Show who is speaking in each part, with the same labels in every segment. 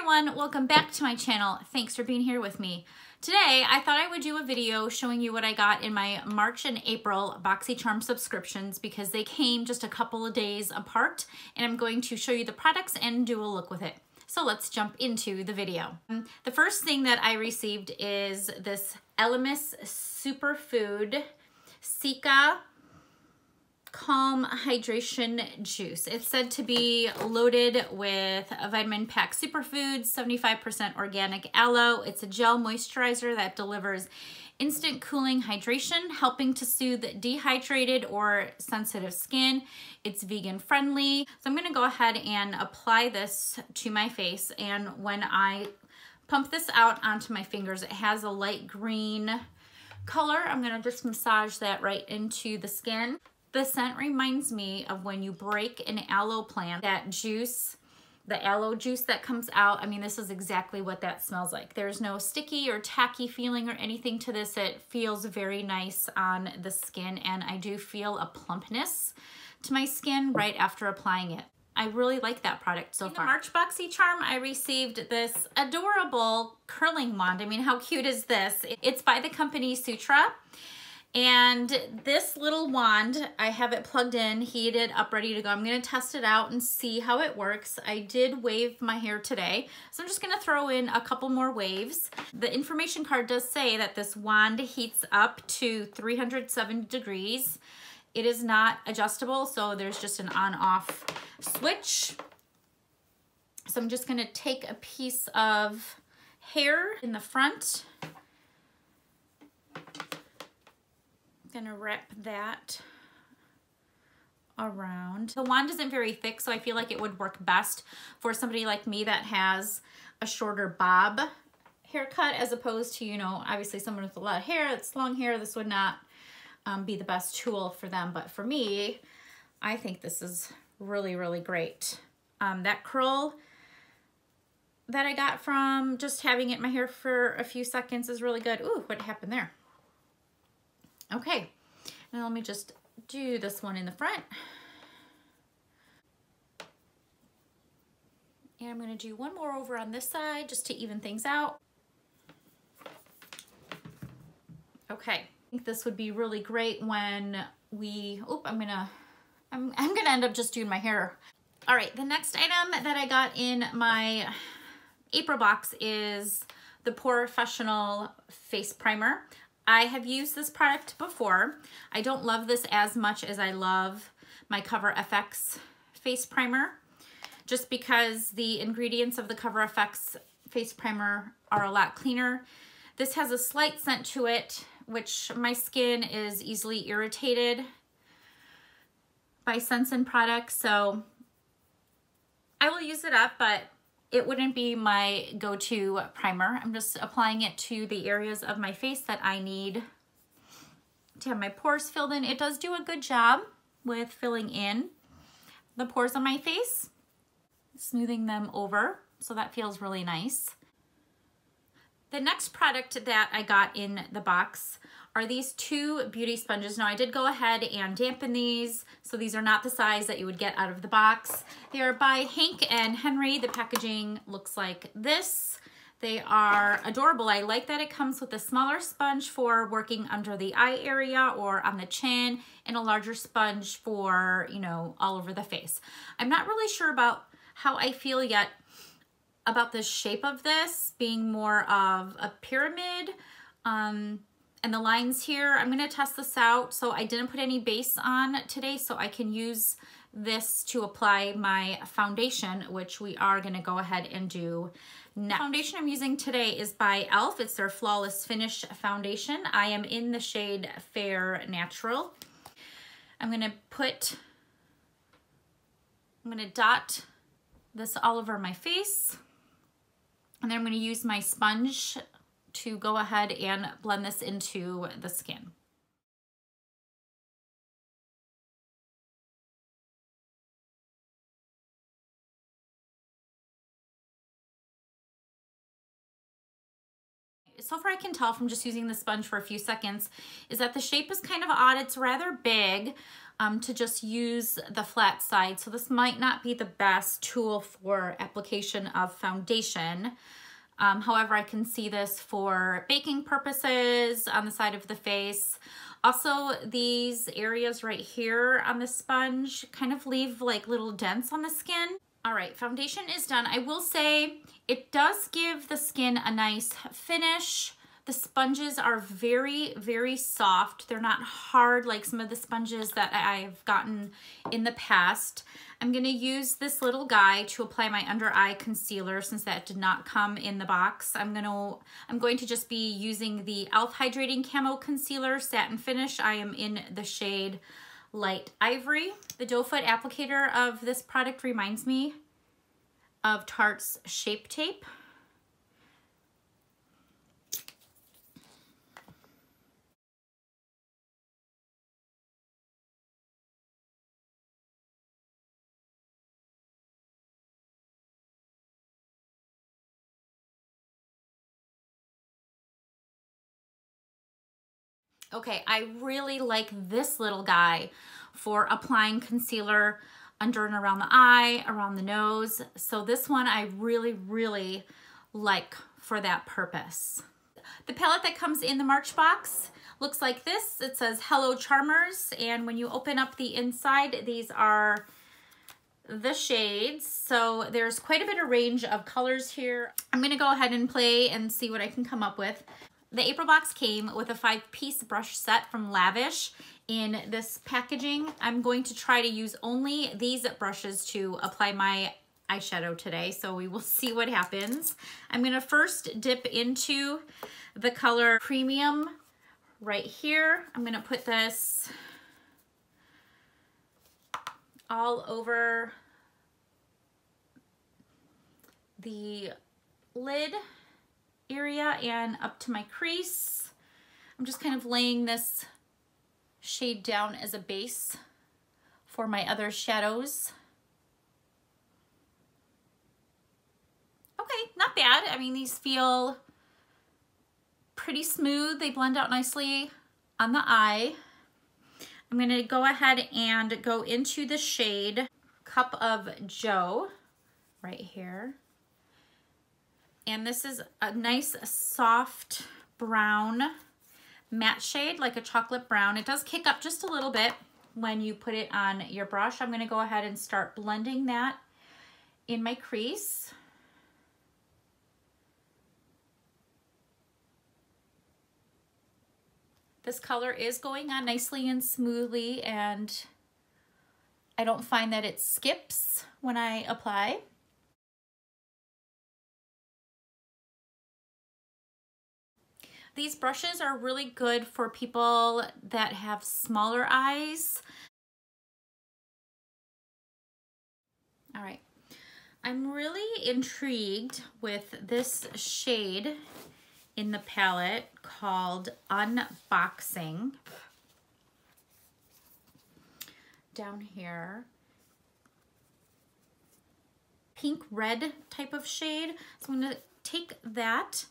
Speaker 1: everyone, welcome back to my channel. Thanks for being here with me. Today, I thought I would do a video showing you what I got in my March and April Boxycharm subscriptions because they came just a couple of days apart, and I'm going to show you the products and do a look with it. So let's jump into the video. The first thing that I received is this Elemis Superfood Cica Calm Hydration Juice. It's said to be loaded with a vitamin packed superfoods, 75% organic aloe. It's a gel moisturizer that delivers instant cooling hydration, helping to soothe dehydrated or sensitive skin. It's vegan friendly. So I'm gonna go ahead and apply this to my face, and when I pump this out onto my fingers, it has a light green color. I'm gonna just massage that right into the skin. The scent reminds me of when you break an aloe plant, that juice, the aloe juice that comes out. I mean, this is exactly what that smells like. There's no sticky or tacky feeling or anything to this. It feels very nice on the skin, and I do feel a plumpness to my skin right after applying it. I really like that product so far. In the March Boxycharm, I received this adorable curling wand. I mean, how cute is this? It's by the company Sutra. And this little wand, I have it plugged in, heated up, ready to go. I'm gonna test it out and see how it works. I did wave my hair today, so I'm just gonna throw in a couple more waves. The information card does say that this wand heats up to 370 degrees. It is not adjustable, so there's just an on-off switch. So I'm just gonna take a piece of hair in the front. Gonna wrap that around. The wand isn't very thick, so I feel like it would work best for somebody like me that has a shorter bob haircut, as opposed to, you know, obviously someone with a lot of hair, that's long hair. This would not be the best tool for them, but for me, I think this is really, really great. That curl that I got from just having it in my hair for a few seconds is really good. Ooh, what happened there? Okay, now let me just do this one in the front. And I'm gonna do one more over on this side just to even things out. Okay, I think this would be really great when we, I'm gonna end up just doing my hair. All right, the next item that I got in my April box is the Porefessional face primer. I have used this product before. I don't love this as much as I love my Cover FX face primer, just because the ingredients of the Cover FX face primer are a lot cleaner. This has a slight scent to it, which my skin is easily irritated by scents and products, so I will use it up, but it wouldn't be my go-to primer. I'm just applying it to the areas of my face that I need to have my pores filled in. It does do a good job with filling in the pores on my face, smoothing them over, so that feels really nice. The next product that I got in the box are these two beauty sponges. Now, I did go ahead and dampen these, so these are not the size that you would get out of the box. They are by Hank and Henry. The packaging looks like this. They are adorable. I like that it comes with a smaller sponge for working under the eye area or on the chin, and a larger sponge for, you know, all over the face. I'm not really sure about how I feel yet about the shape of this being more of a pyramid. And the lines here, I'm gonna test this out. So I didn't put any base on today, so I can use this to apply my foundation, which we are gonna go ahead and do now. The foundation I'm using today is by e.l.f. It's their Flawless Finish foundation. I am in the shade Fair Natural. I'm gonna dot this all over my face, and then I'm gonna use my sponge to go ahead and blend this into the skin. so far I can tell from just using the sponge for a few seconds, is that the shape is kind of odd. It's rather big to just use the flat side. So this might not be the best tool for application of foundation. However, I can see this for baking purposes on the side of the face. Also, these areas right here on the sponge kind of leave like little dents on the skin. All right, foundation is done. I will say it does give the skin a nice finish. The sponges are very, very soft. They're not hard like some of the sponges that I've gotten in the past. I'm gonna use this little guy to apply my under eye concealer since that did not come in the box. I'm going to just be using the e.l.f. Hydrating Camo Concealer Satin Finish. I am in the shade Light Ivory. The doe foot applicator of this product reminds me of Tarte's Shape Tape. Okay, I really like this little guy for applying concealer under and around the eye, around the nose. So this one I really, really like for that purpose. The palette that comes in the March box looks like this. It says Hello Charmers, and when you open up the inside, these are the shades. So there's quite a bit of range of colors here. I'm gonna go ahead and play and see what I can come up with. The April box came with a 5-piece brush set from Lavish in this packaging. I'm going to try to use only these brushes to apply my eyeshadow today, so we will see what happens. I'm gonna first dip into the color Premium right here. I'm gonna put this all over the lid area and up to my crease. I'm just kind of laying this shade down as a base for my other shadows. Okay, not bad. I mean, these feel pretty smooth. They blend out nicely on the eye. I'm gonna go ahead and go into the shade Cup of Joe right here. And this is a nice soft brown matte shade, like a chocolate brown. It does kick up just a little bit when you put it on your brush. I'm gonna go ahead and start blending that in my crease. This color is going on nicely and smoothly, and I don't find that it skips when I apply. These brushes are really good for people that have smaller eyes. All right, I'm really intrigued with this shade in the palette called Unboxing. Down here, pink red type of shade. So I'm gonna take that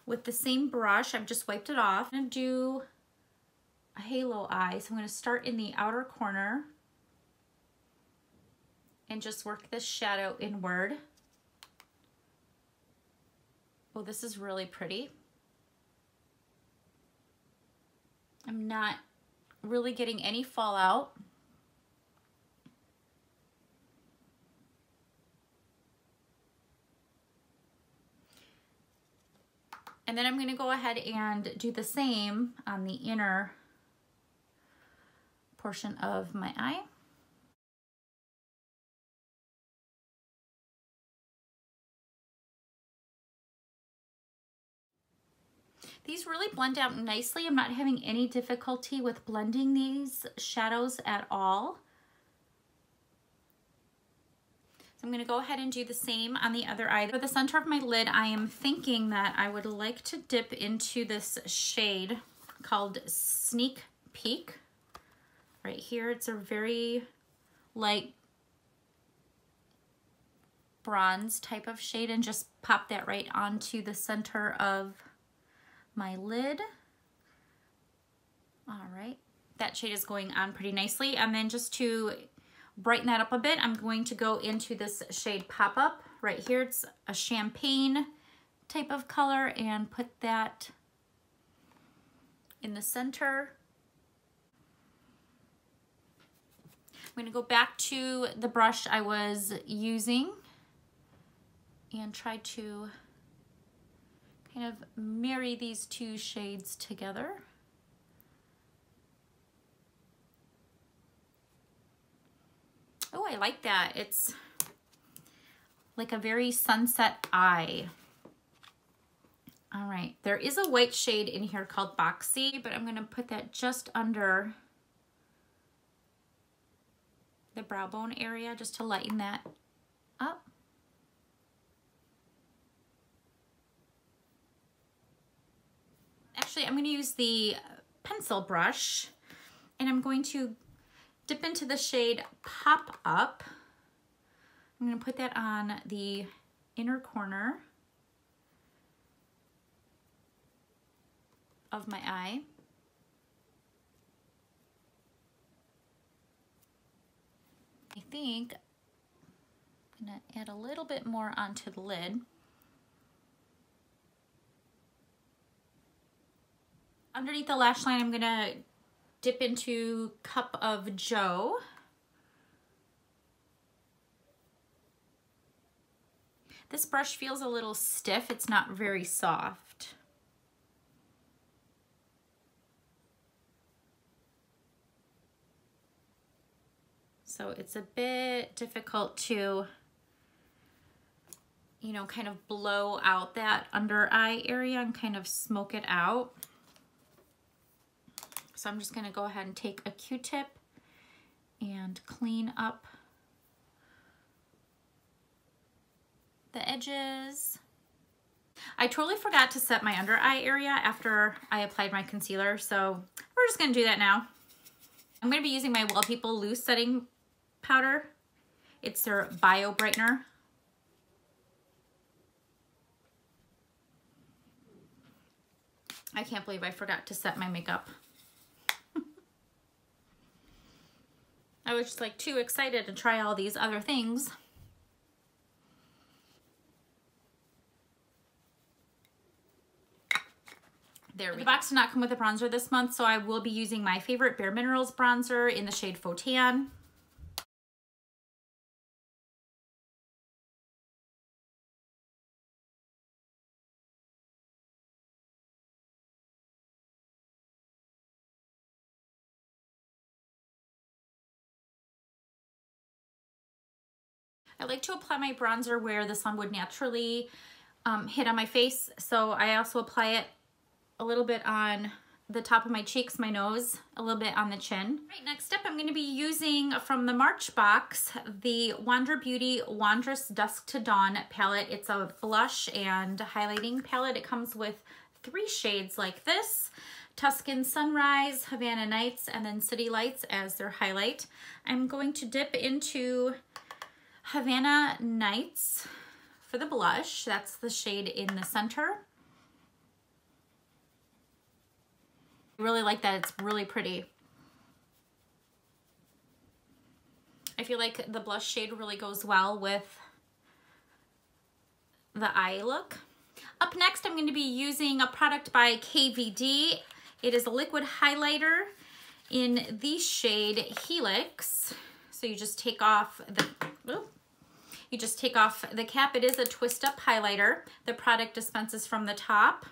Speaker 1: with the same brush. I've just wiped it off. I'm gonna do a halo eye. So I'm gonna start in the outer corner and just work this shadow inward. Oh, this is really pretty. I'm not really getting any fallout. And then I'm going to go ahead and do the same on the inner portion of my eye. These really blend out nicely. I'm not having any difficulty with blending these shadows at all. I'm going to go ahead and do the same on the other eye. For the center of my lid, I am thinking that I would like to dip into this shade called Sneak Peek. Right here, it's a very light bronze type of shade, and just pop that right onto the center of my lid. All right, that shade is going on pretty nicely. And then just to brighten that up a bit, I'm going to go into this shade Pop Up right here. It's a champagne type of color, and put that in the center. I'm gonna go back to the brush I was using and try to kind of marry these two shades together. Oh, I like that. It's like a very sunset eye. All right, there is a white shade in here called Boxy, but I'm gonna put that just under the brow bone area just to lighten that up. Actually, I'm going to use the pencil brush, and I'm going to dip into the shade Pop Up. I'm going to put that on the inner corner of my eye. I think I'm going to add a little bit more onto the lid. Underneath the lash line, I'm going to dip into Cup of Joe. This brush feels a little stiff. It's not very soft. So it's a bit difficult to, you know, kind of blow out that under eye area and kind of smoke it out. So I'm just gonna go ahead and take a Q-tip and clean up the edges. I totally forgot to set my under eye area after I applied my concealer, so we're just gonna do that now. I'm gonna be using my Well People Loose Setting Powder. It's their Bio Brightener. I can't believe I forgot to set my makeup. I was just like too excited to try all these other things. There we go. The box did not come with a bronzer this month, so I will be using my favorite Bare Minerals bronzer in the shade Faux Tan. I like to apply my bronzer where the sun would naturally hit on my face, so I also apply it a little bit on the top of my cheeks, my nose, a little bit on the chin. Right, next up I'm going to be using from the March box the Wander Beauty Wondrous Dusk to Dawn palette. It's a blush and highlighting palette. It comes with 3 shades like this: Tuscan Sunrise, Havana Nights, and then City Lights as their highlight. I'm going to dip into Havana Nights for the blush. That's the shade in the center. I really like that. It's really pretty. I feel like the blush shade really goes well with the eye look. Up next, I'm going to be using a product by KVD. It is a liquid highlighter in the shade Helix. So you just take off the cap. It is a twist up highlighter. The product dispenses from the top.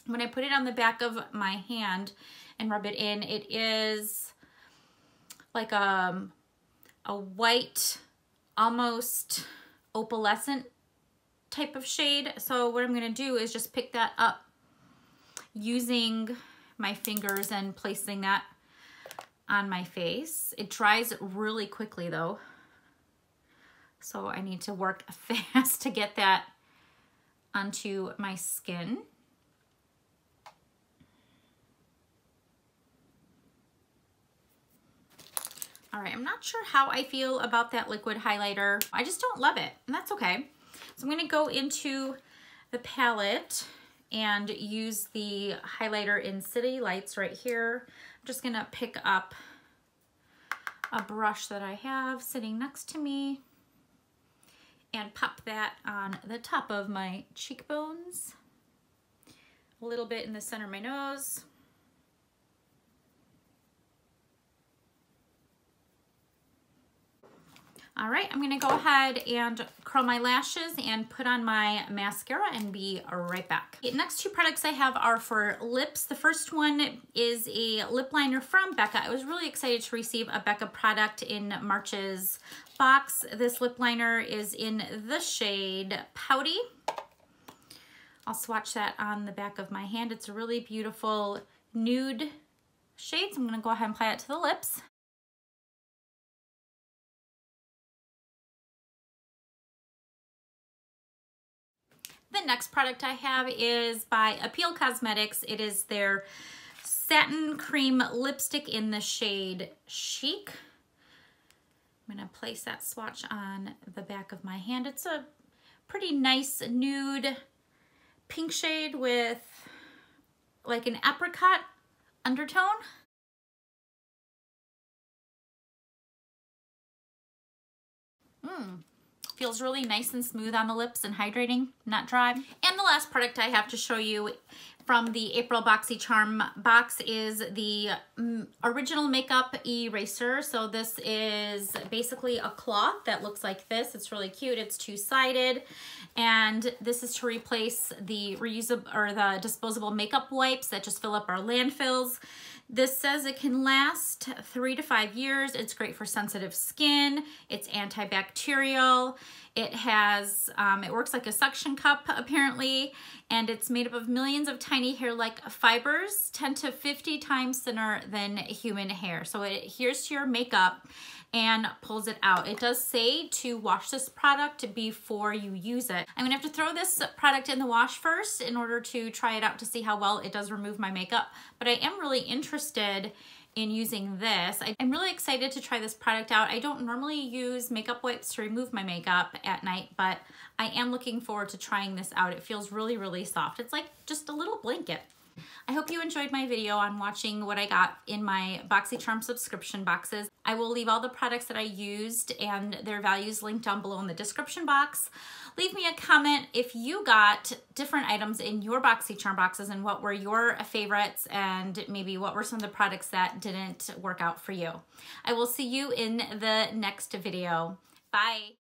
Speaker 1: When I put it on the back of my hand and rub it in, it is like a white, almost opalescent type of shade. So what I'm going to do is just pick that up using my fingers and placing that on my face. It dries really quickly though, so I need to work fast to get that onto my skin. All right, I'm not sure how I feel about that liquid highlighter. I just don't love it, and that's okay. So I'm gonna go into the palette and use the highlighter in City Lights right here. I'm just gonna pick up a brush that I have sitting next to me and pop that on the top of my cheekbones, a little bit in the center of my nose. All right, I'm gonna go ahead and curl my lashes and put on my mascara and be right back. The next two products I have are for lips. The first one is a lip liner from Becca. I was really excited to receive a Becca product in March's box. This lip liner is in the shade Pouty. I'll swatch that on the back of my hand. It's a really beautiful nude shade, so I'm gonna go ahead and apply it to the lips. The next product I have is by Appeal Cosmetics. It is their Satin Cream Lipstick in the shade Chic. I'm gonna place that swatch on the back of my hand. It's a pretty nice nude pink shade with like an apricot undertone. Feels really nice and smooth on the lips and hydrating, not dry. And the last product I have to show you from the April Boxycharm box is the original makeup eraser. So this is basically a cloth that looks like this. It's really cute. It's two-sided, and this is to replace the reusable or the disposable makeup wipes that just fill up our landfills. This says it can last 3 to 5 years. It's great for sensitive skin. It's antibacterial. It has, it works like a suction cup apparently, and it's made up of millions of tiny hair-like fibers, 10 to 50 times thinner than human hair. So it adheres to your makeup and pulls it out. It does say to wash this product before you use it. I'm gonna have to throw this product in the wash first in order to try it out to see how well it does remove my makeup, but I am really interested in using this. I'm really excited to try this product out. I don't normally use makeup wipes to remove my makeup at night, but I am looking forward to trying this out. It feels really, really soft. It's like just a little blanket. I hope you enjoyed my video on watching what I got in my Boxycharm subscription boxes. I will leave all the products that I used and their values linked down below in the description box. Leave me a comment if you got different items in your Boxycharm boxes and what were your favorites and maybe what were some of the products that didn't work out for you. I will see you in the next video. Bye.